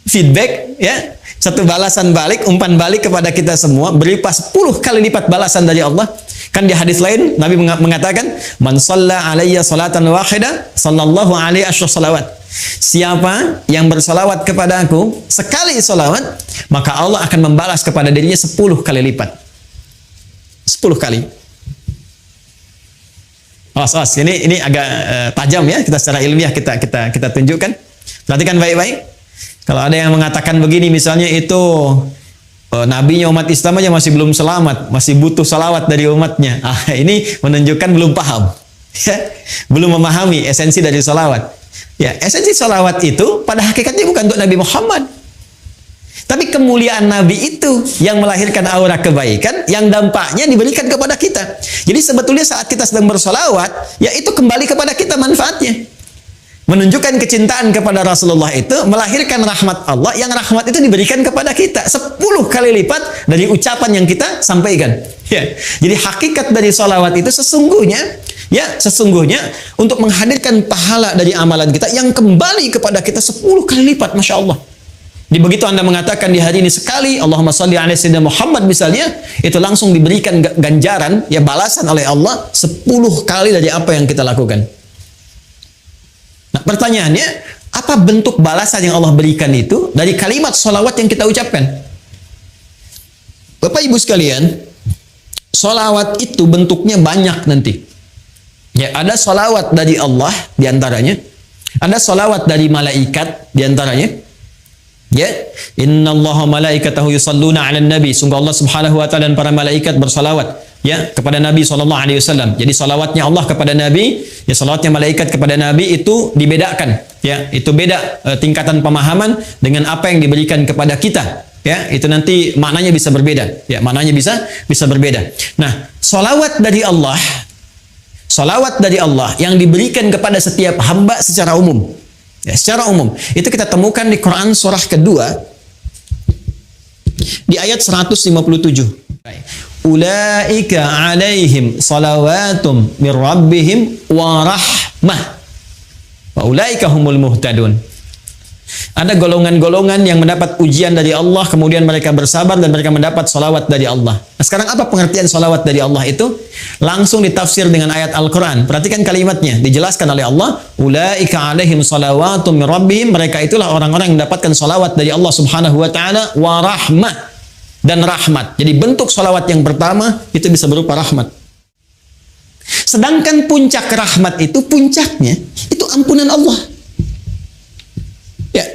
A: feedback, ya, satu balasan balik, umpan balik kepada kita semua, berupa 10 kali lipat balasan dari Allah. Kan di hadis lain Nabi mengatakan, man shalla alayya salatan wahida sallallahu alaihi salawat. Siapa yang bersolawat kepada aku sekali solawat, maka Allah akan membalas kepada dirinya 10 kali lipat. 10 kali. Awas, ini agak tajam ya, kita secara ilmiah kita tunjukkan. Perhatikan baik-baik. Kalau ada yang mengatakan begini, misalnya itu nabinya umat Islam aja masih belum selamat, masih butuh salawat dari umatnya. Ini menunjukkan belum paham, ya, belum memahami esensi dari salawat. Ya, esensi salawat itu pada hakikatnya bukan untuk Nabi Muhammad, tapi kemuliaan Nabi itu yang melahirkan aura kebaikan yang dampaknya diberikan kepada kita. Jadi sebetulnya saat kita sedang bersolawat, ya itu kembali kepada kita manfaatnya. Menunjukkan kecintaan kepada Rasulullah itu melahirkan rahmat Allah, yang rahmat itu diberikan kepada kita 10 kali lipat dari ucapan yang kita sampaikan. Ya. Jadi hakikat dari salawat itu sesungguhnya untuk menghadirkan pahala dari amalan kita yang kembali kepada kita 10 kali lipat, Masya Allah. Di begitu Anda mengatakan di hari ini sekali Allahumma shalli ala Sayyidina Muhammad misalnya, itu langsung diberikan ganjaran, ya, balasan oleh Allah 10 kali dari apa yang kita lakukan. Nah, pertanyaannya, apa bentuk balasan yang Allah berikan itu dari kalimat sholawat yang kita ucapkan? Bapak Ibu sekalian, sholawat itu bentuknya banyak nanti. Ya, ada sholawat dari Allah diantaranya, ada sholawat dari malaikat diantaranya. Ya, innallaha malaikatahu yusalluna 'alan nabi. Sungguh Allah Subhanahu wa taala dan para malaikat bersalawat, ya, kepada Nabi sallallahu alaihi wasallam. Jadi salawatnya Allah kepada Nabi, ya, salawatnya malaikat kepada Nabi itu dibedakan, ya. Itu beda tingkatan pemahaman dengan apa yang diberikan kepada kita, ya. Itu nanti maknanya bisa berbeda, ya, maknanya bisa berbeda. Nah, salawat dari Allah yang diberikan kepada setiap hamba secara umum. Ya, secara umum itu kita temukan di Quran surah kedua di ayat 157. Ulaika alaihim salawatum mir rabbihim wa rahmah wa ulaika humul muhtadun. Ada golongan-golongan yang mendapat ujian dari Allah, kemudian mereka bersabar dan mereka mendapat salawat dari Allah. Nah, sekarang apa pengertian salawat dari Allah itu? Langsung ditafsir dengan ayat Al-Quran. Perhatikan kalimatnya, dijelaskan oleh Allah, ulaika alaihim salawatum min rabbihim, mereka itulah orang-orang yang mendapatkan salawat dari Allah Subhanahu wa taala, wa rahmah, dan rahmat. Jadi bentuk salawat yang pertama itu bisa berupa rahmat. Sedangkan puncak rahmat itu, puncaknya itu ampunan Allah. Ya.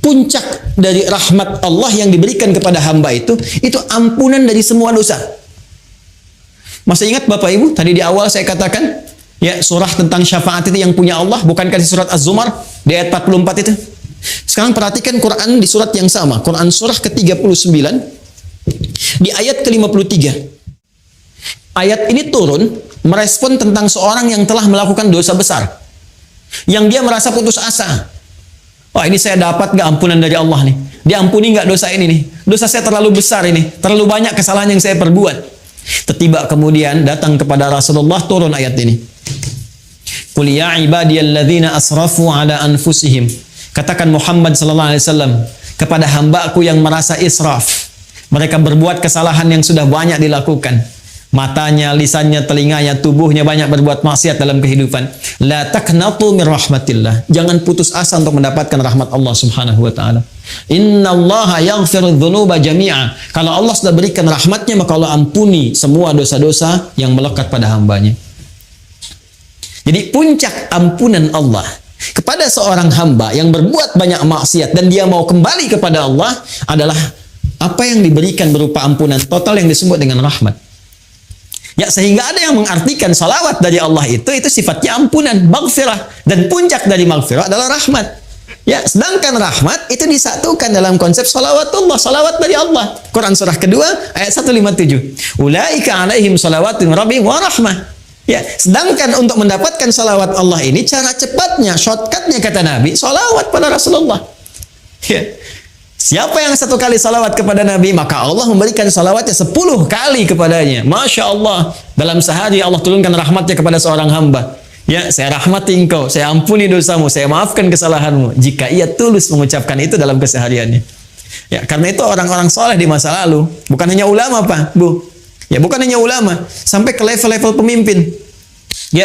A: Puncak dari rahmat Allah yang diberikan kepada hamba itu ampunan dari semua dosa. Masih ingat Bapak Ibu, tadi di awal saya katakan, ya, surah tentang syafaat itu yang punya Allah, bukankah di surat Az-Zumar di ayat 44 itu? Sekarang perhatikan Quran di surat yang sama, Quran surah ke-39 di ayat ke-53. Ayat ini turun merespon tentang seorang yang telah melakukan dosa besar, yang dia merasa putus asa. Wah, ini saya dapat gak ampunan dari Allah nih? Diampuni gak dosa ini nih? Dosa saya terlalu besar ini, terlalu banyak kesalahan yang saya perbuat. Tiba kemudian datang kepada Rasulullah turun ayat ini. Qul ya ibadiyalladzina asrafu ala anfusihim. Katakan Muhammad sallallahu alaihi wasallam kepada hambaku yang merasa israf. Mereka berbuat kesalahan yang sudah banyak dilakukan. Matanya, lisannya, telinganya, tubuhnya banyak berbuat maksiat dalam kehidupan. La taqnatu min rahmatillah. Jangan putus asa untuk mendapatkan rahmat Allah Subhanahu wa taala. Innallaha yaghfiru dzunuba jami'a. Kalau Allah sudah berikan rahmatnya, maka Allah ampuni semua dosa-dosa yang melekat pada hambanya. Jadi puncak ampunan Allah kepada seorang hamba yang berbuat banyak maksiat dan dia mau kembali kepada Allah adalah apa yang diberikan berupa ampunan total yang disebut dengan rahmat. Ya, sehingga ada yang mengartikan salawat dari Allah itu sifatnya ampunan, maghfirah, dan puncak dari maghfirah adalah rahmat. Ya, sedangkan rahmat itu disatukan dalam konsep salawatullah, salawat dari Allah. Quran surah kedua ayat 157. Ulaika alaihim salawatun rabbihim wa rahmah. Ya, sedangkan untuk mendapatkan salawat Allah ini cara cepatnya, shortcutnya kata Nabi, salawat pada Rasulullah. Ya. Siapa yang satu kali salawat kepada Nabi, maka Allah memberikan salawatnya 10 kali kepadanya. Masya Allah. Dalam sehari Allah turunkan rahmatnya kepada seorang hamba. Ya, saya rahmati engkau, saya ampuni dosamu, saya maafkan kesalahanmu. Jika ia tulus mengucapkan itu dalam kesehariannya. Ya, karena itu orang-orang soleh di masa lalu, bukan hanya ulama Pak, Bu. Ya, bukan hanya ulama, sampai ke level-level pemimpin. Ya,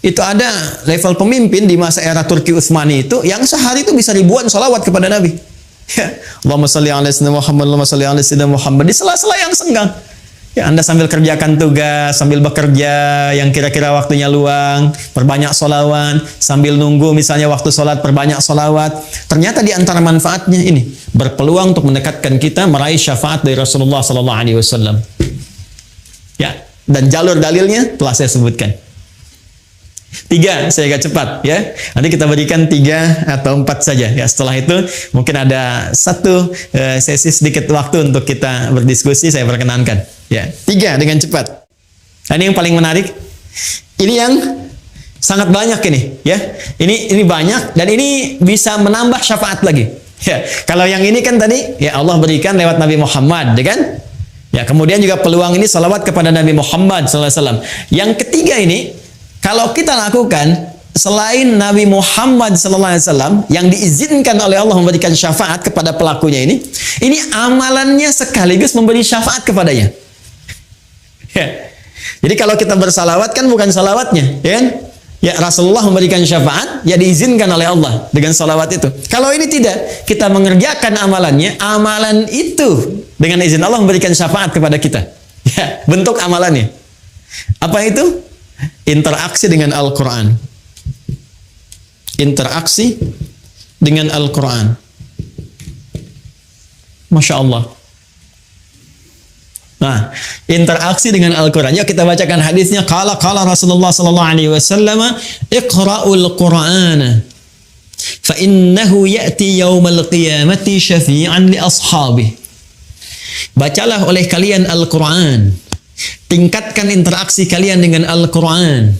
A: itu ada level pemimpin di masa era Turki Utsmani itu, yang sehari itu bisa ribuan salawat kepada Nabi. Ya, Allahumma shalli ala sayyidina Muhammad, Allahumma shalli ala sayyidina Muhammad di sela-sela yang senggang. Ya, Anda sambil kerjakan tugas, sambil bekerja yang kira-kira waktunya luang, perbanyak sholawat, sambil nunggu misalnya waktu sholat, perbanyak sholawat. Ternyata di antara manfaatnya ini berpeluang untuk mendekatkan kita meraih syafaat dari Rasulullah sallallahu alaihi wasallam. Ya, dan jalur dalilnya telah saya sebutkan. 3, saya agak cepat ya. Nanti kita berikan 3 atau 4 saja ya. Setelah itu mungkin ada satu sesi sedikit waktu untuk kita berdiskusi, saya perkenankan ya. 3 dengan cepat. Nah, ini yang paling menarik. Ini yang sangat banyak ini ya. Ini banyak dan ini bisa menambah syafaat lagi. Ya, kalau yang ini kan tadi ya Allah berikan lewat Nabi Muhammad, ya kan? Ya, kemudian juga peluang ini salawat kepada Nabi Muhammad SAW. Yang ketiga ini kalau kita lakukan selain Nabi Muhammad SAW yang diizinkan oleh Allah memberikan syafaat kepada pelakunya ini amalannya sekaligus memberi syafaat kepadanya. Ya. Jadi kalau kita bersalawat kan bukan salawatnya, ya kan? Ya, Rasulullah memberikan syafaat, ya diizinkan oleh Allah dengan salawat itu. Kalau ini tidak, kita mengerjakan amalannya, amalan itu dengan izin Allah memberikan syafaat kepada kita. Ya, bentuk amalannya. Apa itu? Interaksi dengan Al-Quran. Interaksi dengan Al-Quran. Masya Allah. Nah, interaksi dengan Al-Quran. Yuk kita bacakan hadisnya. Qala Rasulullah sallallahu alaihi wasallam, "Iqra'ul Qur'ana fa innahu ya'ti yaumal qiyamati syafi'an li ashabihi." Bacalah oleh kalian Al-Quran. Tingkatkan interaksi kalian dengan Al-Quran.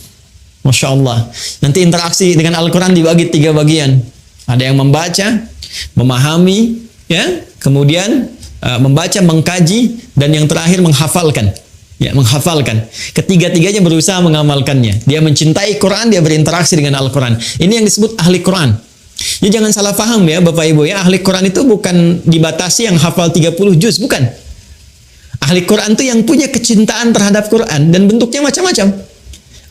A: Masya Allah. Nanti interaksi dengan Al-Quran dibagi 3 bagian. Ada yang membaca, memahami, ya, kemudian membaca, mengkaji, dan yang terakhir menghafalkan. Ya, menghafalkan. Ketiga-tiganya berusaha mengamalkannya. Dia mencintai Quran, dia berinteraksi dengan Al-Quran. Ini yang disebut ahli Quran. Ya, jangan salah paham ya Bapak Ibu ya. Ahli Quran itu bukan dibatasi yang hafal 30 juz, bukan. Ahli Quran itu yang punya kecintaan terhadap Quran dan bentuknya macam-macam.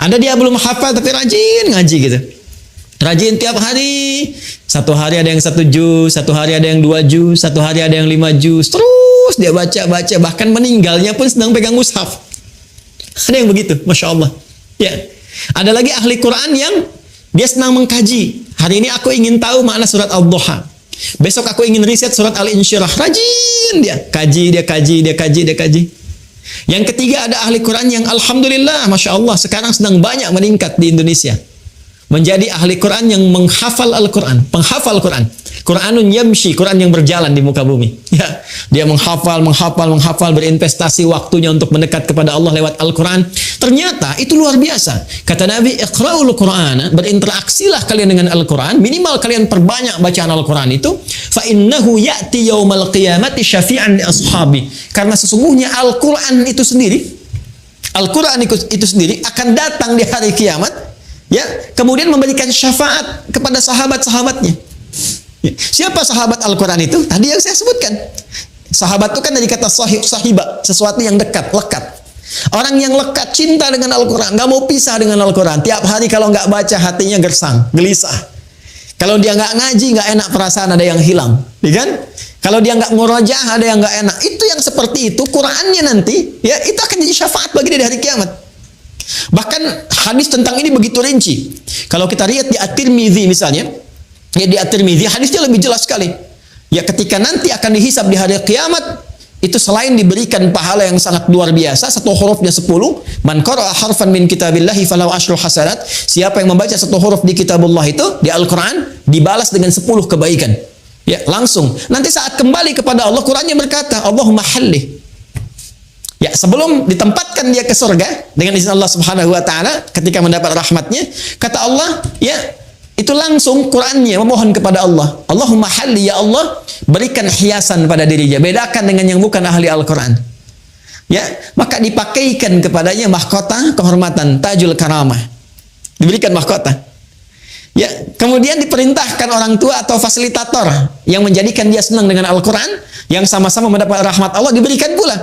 A: Ada dia belum hafal tapi rajin ngaji gitu. Rajin tiap hari. Satu hari ada yang 1 juz, satu hari ada yang 2 juz, satu hari ada yang 5 juz. Terus dia baca, bahkan meninggalnya pun sedang pegang mushaf. Ada yang begitu, Masya Allah. Ya. Ada lagi ahli Quran yang dia senang mengkaji. Hari ini aku ingin tahu makna surat Ad-Duha. Besok aku ingin riset surat Al-Insyirah. Rajin dia. Kaji, dia kaji, dia kaji, dia kaji. Yang ketiga ada ahli Quran yang alhamdulillah, Masya Allah, sekarang sedang banyak meningkat di Indonesia. Menjadi ahli Quran yang menghafal Al-Quran. Penghafal Quran. Quranun yamshi, Quran yang berjalan di muka bumi. Ya, dia menghafal, berinvestasi waktunya untuk mendekat kepada Allah lewat Al-Quran. Ternyata itu luar biasa. Kata Nabi, iqra'ul Qur'ana, berinteraksilah kalian dengan Al-Quran, minimal kalian perbanyak bacaan Al-Quran itu. Fa innahu ya'ti yaumal qiyamati syafi'an li ashabi. Karena sesungguhnya Al-Quran itu sendiri, Al-Quran itu sendiri akan datang di hari kiamat, ya, kemudian memberikan syafaat kepada sahabat-sahabatnya. Siapa sahabat Al-Quran itu? Tadi yang saya sebutkan. Sahabat itu kan dari kata sahiba, sesuatu yang dekat, lekat. Orang yang lekat, cinta dengan Al-Quran, nggak mau pisah dengan Al-Quran. Tiap hari kalau nggak baca hatinya gersang, gelisah. Kalau dia nggak ngaji, nggak enak perasaan, ada yang hilang, ya kan? Kalau dia nggak murajaah, ada yang nggak enak. Itu yang seperti itu, Qurannya nanti, ya itu akan jadi syafaat bagi dia di hari kiamat. Bahkan hadis tentang ini begitu rinci. Kalau kita lihat di At-Tirmidzi misalnya, ya di At-Tirmidzi hadisnya lebih jelas sekali. Ya ketika nanti akan dihisab di hari kiamat, itu selain diberikan pahala yang sangat luar biasa, satu hurufnya 10, man qara'a harfan min kitabillahi falahu asyru hasanat. Siapa yang membaca satu huruf di kitabullah itu, di Al-Quran, dibalas dengan 10 kebaikan. Ya, langsung. Nanti saat kembali kepada Allah, Qurannya berkata, Allahumma hallih. Ya, sebelum ditempatkan dia ke surga dengan izin Allah Subhanahu wa taala ketika mendapat rahmatnya, kata Allah, ya, itu langsung Qurannya memohon kepada Allah, Allahumma halli, ya Allah, berikan hiasan pada dirinya, bedakan dengan yang bukan ahli Al-Quran. Ya, maka dipakaikan kepadanya mahkota kehormatan, tajul karamah. Diberikan mahkota. Ya, kemudian diperintahkan orang tua atau fasilitator yang menjadikan dia senang dengan Al-Quran, yang sama-sama mendapat rahmat Allah, diberikan pula.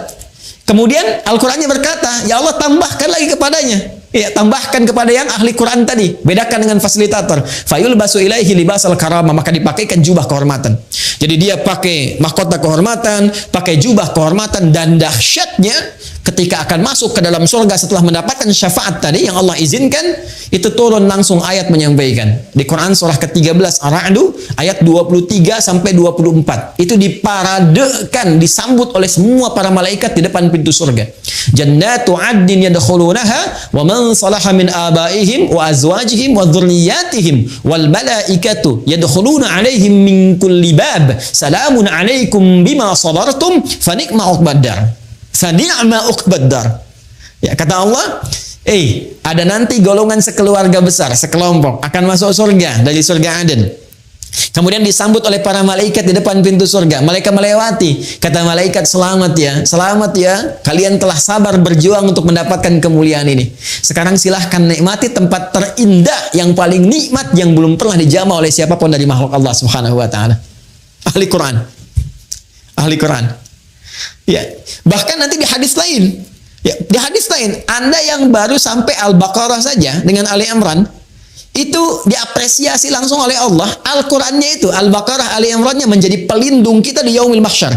A: Kemudian Al-Qurannya berkata, ya Allah tambahkan lagi kepadanya. Ya, tambahkan kepada yang ahli Quran tadi. Bedakan dengan fasilitator. Fayul basu ilaihi libasal karamah. Maka dipakaikan jubah kehormatan. Jadi dia pakai mahkota kehormatan, pakai jubah kehormatan, dan dahsyatnya ketika akan masuk ke dalam surga setelah mendapatkan syafaat tadi yang Allah izinkan, itu turun langsung ayat menyampaikan. Di Quran surah ke-13 Ar-Ra'du ayat 23 sampai 24. Itu diparadekan, disambut oleh semua para malaikat di depan pintu surga. Jannatu 'adnin yadkhulunaha wa man salaha min abaihim wa azwajihim wa dzurriyyatihim wal malaikatu yadkhuluna 'alaihim min kulli bab. Salamun 'alaikum bima sabartum fa ni'ma 'uqbaddar. Fani'ma uqbaddar. Ya, kata Allah, ada nanti golongan sekeluarga besar, sekelompok akan masuk surga dari surga Aden. Kemudian disambut oleh para malaikat di depan pintu surga. Malaikat melewati. Kata malaikat, selamat ya, kalian telah sabar berjuang untuk mendapatkan kemuliaan ini. Sekarang silahkan nikmati tempat terindah yang paling nikmat yang belum pernah dijamah oleh siapapun dari makhluk Allah Subhanahu wa taala. Ahli Quran. Ahli Quran. Ya, bahkan nanti di hadis lain, ya, di hadis lain, Anda yang baru sampai Al-Baqarah saja dengan Ali Imran, itu diapresiasi langsung oleh Allah. Al-Qurannya itu, Al-Baqarah, Ali Imrannya menjadi pelindung kita di yaumil mahsyar.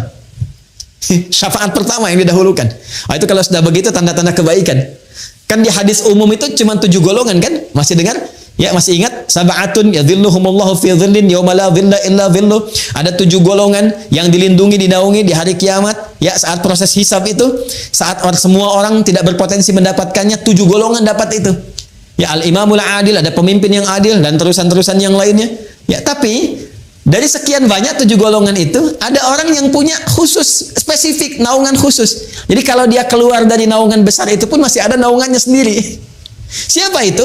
A: Syafaat pertama yang didahulukan. Itu kalau sudah begitu tanda-tanda kebaikan. Kan di hadis umum itu cuma 7 golongan kan? Masih dengar? Ya, masih ingat? Sab'atun yadhilluhumullahu fi dhillin yauma la dhilla illa dhilluh. Ada 7 golongan yang dilindungi, dinaungi di hari kiamat. Ya, saat proses hisab itu, saat semua orang tidak berpotensi mendapatkannya, 7 golongan dapat itu. Ya, al-imamul adil, ada pemimpin yang adil, dan terusan-terusan yang lainnya. Ya, tapi dari sekian banyak 7 golongan itu, ada orang yang punya khusus, spesifik, naungan khusus. Jadi kalau dia keluar dari naungan besar itu pun masih ada naungannya sendiri. Siapa itu?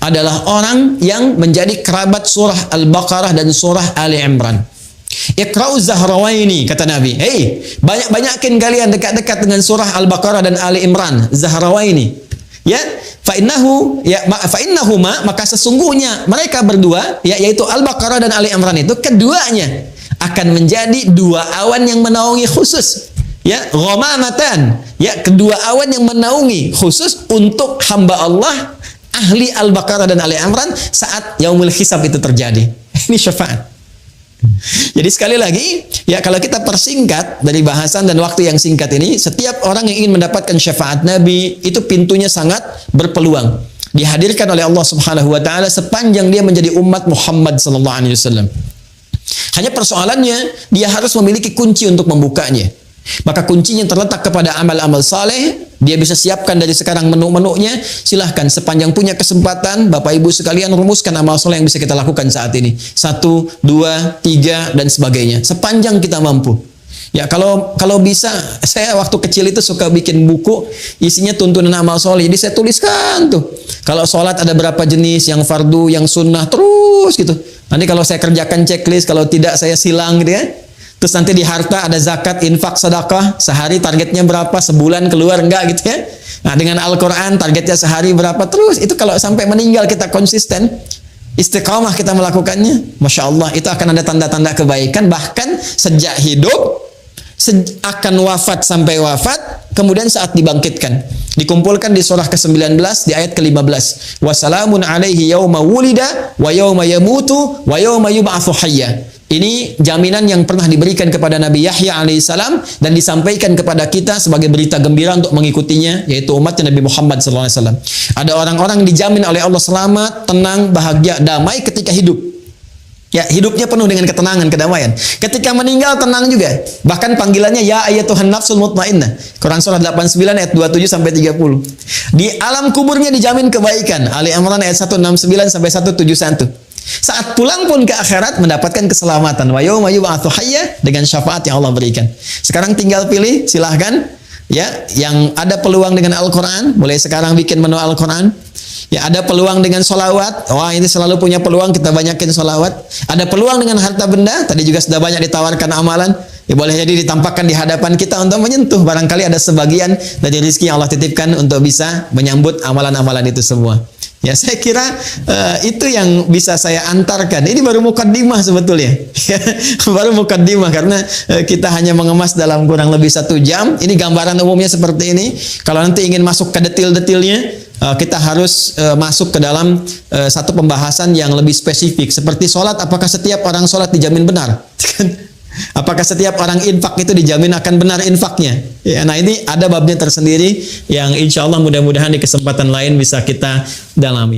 A: Adalah orang yang menjadi kerabat surah Al-Baqarah dan surah Ali Imran. Iqra'u Zahrawaini, kata Nabi. Banyak-banyakin kalian dekat-dekat dengan surah Al-Baqarah dan Ali Imran. Zahrawaini. Ya, fa'innahuma, maka sesungguhnya mereka berdua, ya, yaitu Al-Baqarah dan Ali Imran itu, keduanya akan menjadi 2 awan yang menaungi khusus. Ya, ghamamatan, ya, kedua awan yang menaungi khusus untuk hamba Allah ahli Al-Baqarah dan Ali Imran saat yaumul hisab itu terjadi. Ini syafaat. Jadi sekali lagi, ya, kalau kita persingkat dari bahasan dan waktu yang singkat ini, setiap orang yang ingin mendapatkan syafaat Nabi itu pintunya sangat berpeluang. dihadirkan oleh Allah Subhanahu wa taala sepanjang dia menjadi umat Muhammad sallallahu alaihi wasallam. Hanya persoalannya dia harus memiliki kunci untuk membukanya. Maka kuncinya terletak kepada amal-amal saleh. Dia bisa siapkan dari sekarang menu-menunya. Silahkan sepanjang punya kesempatan, Bapak Ibu sekalian rumuskan amal saleh yang bisa kita lakukan saat ini. 1, 2, 3 dan sebagainya. Sepanjang kita mampu. Ya kalau bisa, saya waktu kecil itu suka bikin buku isinya tuntunan amal soleh. Jadi saya tuliskan tuh. Kalau sholat ada berapa jenis, yang fardu, yang sunnah, terus gitu. Nanti kalau saya kerjakan checklist, kalau tidak saya silang gitu ya. Terus nanti di harta ada zakat, infak, sedekah, sehari targetnya berapa, sebulan keluar enggak gitu ya. Nah dengan Al-Quran targetnya sehari berapa, terus itu kalau sampai meninggal kita konsisten, istiqamah kita melakukannya, Masya Allah itu akan ada tanda-tanda kebaikan. Bahkan sejak hidup, akan wafat sampai wafat, kemudian saat dibangkitkan. Dikumpulkan di surah ke-19 di ayat ke-15. Wassalamun alaihi yauma wulida wa yauma yamutu wa yauma yub'atsu hayya. Ini jaminan yang pernah diberikan kepada Nabi Yahya alaihissalam dan disampaikan kepada kita sebagai berita gembira untuk mengikutinya, yaitu umatnya Nabi Muhammad SAW. Ada orang-orang dijamin oleh Allah selamat, tenang, bahagia, damai ketika hidup. Ya, hidupnya penuh dengan ketenangan, kedamaian. Ketika meninggal tenang juga. Bahkan panggilannya ya ayyatuhan nafsul mutmainnah. Quran surah 89 ayat 27 sampai 30. Di alam kuburnya dijamin kebaikan. Ali Imran ayat 169 sampai 171. Saat pulang pun ke akhirat mendapatkan keselamatan. Wa yauma yub'atsu hayya, dengan syafaat yang Allah berikan. Sekarang tinggal pilih, silahkan. Ya, yang ada peluang dengan Al-Quran, mulai sekarang bikin menu Al-Quran. Ya, ada peluang dengan solawat. Wah, ini selalu punya peluang, kita banyakin solawat. Ada peluang dengan harta benda. Tadi juga sudah banyak ditawarkan amalan. Ya, boleh jadi ditampakkan di hadapan kita untuk menyentuh. Barangkali ada sebagian dari rezeki yang Allah titipkan untuk bisa menyambut amalan-amalan itu semua. Ya, saya kira itu yang bisa saya antarkan. Ini baru mukaddimah sebetulnya. Baru mukaddimah karena kita hanya mengemas dalam kurang lebih 1 jam. Ini gambaran umumnya seperti ini. Kalau nanti ingin masuk ke detail-detailnya, kita harus masuk ke dalam satu pembahasan yang lebih spesifik. Seperti sholat, apakah setiap orang sholat dijamin benar? Apakah setiap orang infak itu dijamin akan benar infaknya? Ya, nah ini ada babnya tersendiri yang insya Allah mudah-mudahan di kesempatan lain bisa kita dalami.